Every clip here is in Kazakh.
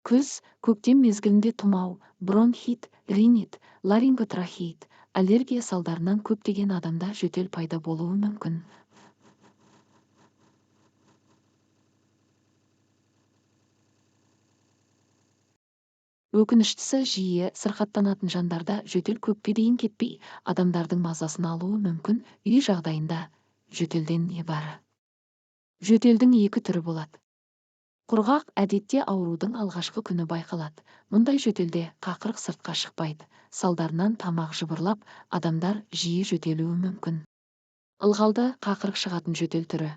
Күз, көктем мезгілінде тұмау, бронхит, ринит, ларинготрахеит, аллергия салдарынан көптеген адамда жөтел пайда болуы мүмкін. Өкініштісі, жиі сырқаттанатын жандарда жөтел көпке дейін кетпей, адамдардың мазасын алуы мүмкін. Үй жағдайында жөтелден не бары? Жөтелдің екі түрі болады. Құрғақ әдетте аурудың алғашқы күні байқалады. Мұндай жөтелде қақырық сыртқа шықпайды. Салдарынан тамақ жыбырлап, адамдар жиі жөтелуі мүмкін. Ылғалды қақырық шығатын жөтел түрі.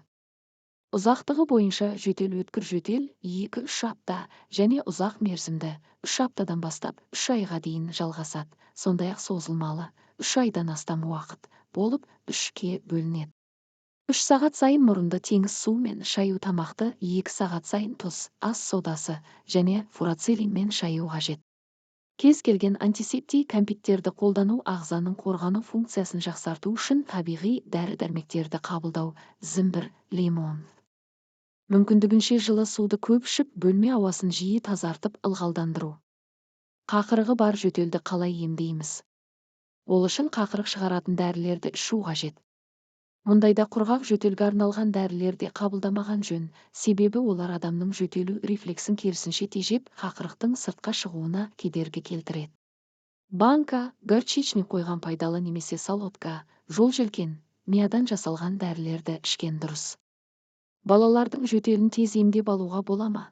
Ұзақтығы бойынша жөтел өткір жөтел 2-3 апта және ұзақ мерзімді 3 аптадан бастап 3 айға дейін жалғасады. Сондай-ақ созылмалы 3 айдан астам уақыт болып 3-ке бөлінеді. 3 сағат сайын мұрынды теңіз су мен шаю, тамақты 2 сағат сайын тұз, ас содасы және фурацилинмен шаю қажет. Кез келген антисептик кәмпиттерді қолдану ағзаның қорғану функциясын жақсарту үшін табиғи дәрі-дәрмектерді қабылдау, зімбір, лимон. Мүмкіндігінше жылы суды көп ішіп, бөлме ауасын жиі тазартып ылғалдандыру. Қақырығы бар жөтелді қалай емдейміз? Ол үшін қақырық шығаратын дәрілерді ішу қажет. Мұндайда құрғақ жөтелге арналған дәрілерде қабылдамаған жөн, себебі олар адамның жөтелу рефлексін керісінше тежеп, қақырықтың сыртқа шығуына кедергі келтіреді. Банка, горчичник қойған пайдалы немесе солодка, жолжелкен, миядан жасалған дәрілерді ішкен дұрыс. Балалардың жөтелін тез емдеп алуға бола ма?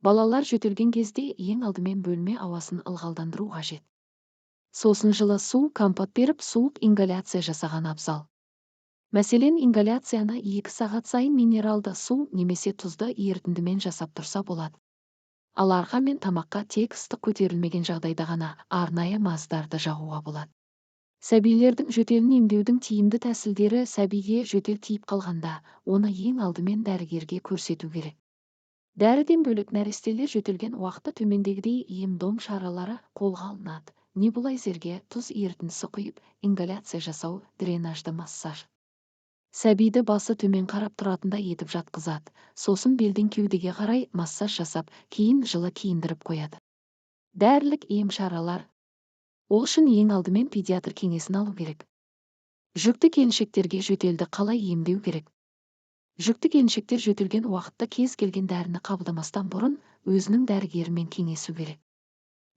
Балалар жөтелген кезде ең алдымен бөлме ауасын ылғалдандыру қажет. Сосын жылы су, компот беріп, суық ингаляция жасаған абзал. Мәселен, ингаляцияны 2 сағат сайын минералды су немесе тұзды ерітіндімен жасап тұрса болады. Ал арқа мен тамаққа тек ыстық көтерілмеген жағдайда ғана арнайы маздарды жағуға болады. Сәбилердің жөтелін емдеудің тиімді тәсілдері: сәбиге жөтел тиіп қалғанда, оны ең алдымен дәрігерге көрсету керек. Дәріден бөлек нәрестелер жөтелген уақытта төмендегідей ем-дом шаралары қолға алынады. Небулайзерге тұз ерітіндісі құйып, ингаляция жасау, дренажды массаж. Сәбиді басы төмен қарап тұратындай етіп жатқызады. Сосын белден кеудеге қарай массаж жасап, кейін жылы киіндіріп қояды. Дәрілік ем шаралар. Ол үшін ең алдымен педиатр кеңесін алу керек. Жүкті келіншектерге жөтелді қалай емдеу керек? Жүкті келіншектер жөтелген уақытта кез келген дәріні қабылдамастан бұрын өзінің дәрігерімен кеңесу керек.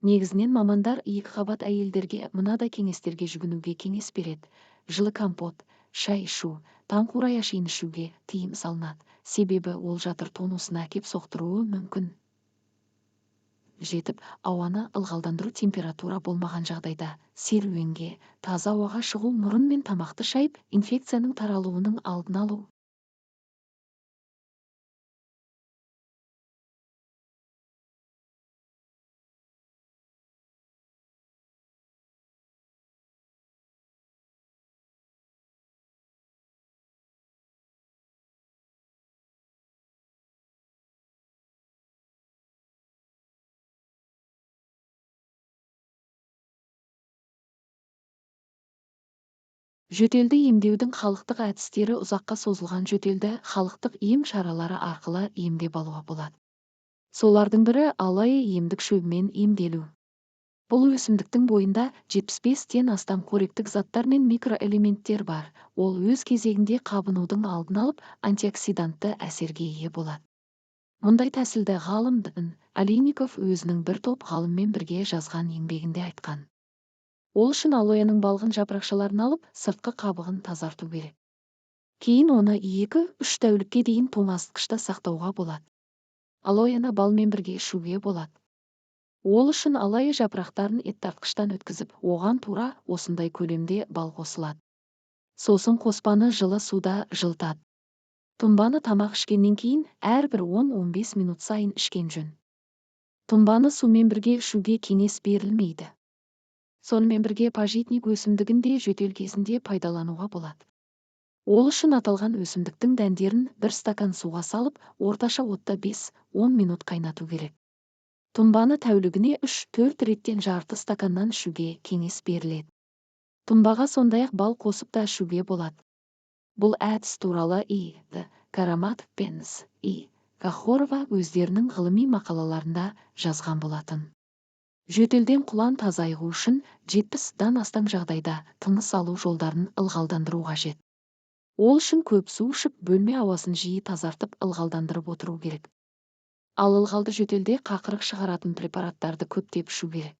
Негізінен мамандар 2 қабат әйелдерге мынадай кеңестерге жүгінуге кеңес береді. Жылы компот, шай ішу, таңқурай ашин ішуге тыйым салынады, себебі ол жатыр тонусына әкеп соқтыруы мүмкін. Жетіп, ауаны ылғалдандыру, температура болмаған жағдайда серуенге, таза ауаға шығу, мұрын мен тамақты шайып, инфекцияның таралуының алдын алу. Жөтелді емдеудің халықтық әдістері: ұзаққа созылған жөтелді халықтық ем шаралары арқылы емдеп алуға болады. Солардың бірі алоэ емдік шөбімен емделу. Бұл өсімдіктің бойында 75-тен астам қоректік заттар мен микроэлементтер бар. Ол өз кезегінде қабынудың алдын алып, антиоксидантты әсерге ие болады. Мұндай тәсілді ғалым Д.Н. Олейников өзінің бір топ ғалыммен бірге жазған еңбегінде айтқан. Ол үшін алоэның балғын жапырақшаларын алып, сыртқы қабығын тазарту керек. Кейін оны 2-3 тәулікке дейін тоңазытқышта сақтауға болады. Алоэны балмен бірге ішуге болады. Ол үшін алоэ жапырақтарын еттартқыштан өткізіп, оған тура осындай көлемде бал қосылады. Сосын қоспаны жылы суда жылытады. Тұнбаны тамақ ішкеннен кейін әрбір 10-15 минут сайын ішкен жөн. Тұнбаны сумен бірге ішуге кеңес берілмейді. Сонымен бірге пажитник өсімдігін де жөтел кезінде пайдалануға болады. Ол үшін аталған өсімдіктің дәндерін 1 стакан суға салып, орташа отта 5-10 минут қайнату керек. Тұнбаны тәулігіне 3-4 реттен жарты стаканнан ішуге кеңес беріледі. Тұнбаға сондай-ақ бал қосып та ішуге болады. Бұл әдіс туралы И.Д. Караматов пен С.И. Кахорова өздерінің ғылыми мақалаларында жазған болатын. Жөтелден құлан тазайғу үшін 70-дан астам жағдайда тыныс алу жолдарын ылғалдандыру қажет. Ол үшін көп су ішіп, бөлме ауасын жиі тазартып ылғалдандырып отыру керек. Ал ылғалды жөтелде қақырық шығаратын препараттарды көптеп ішу керек.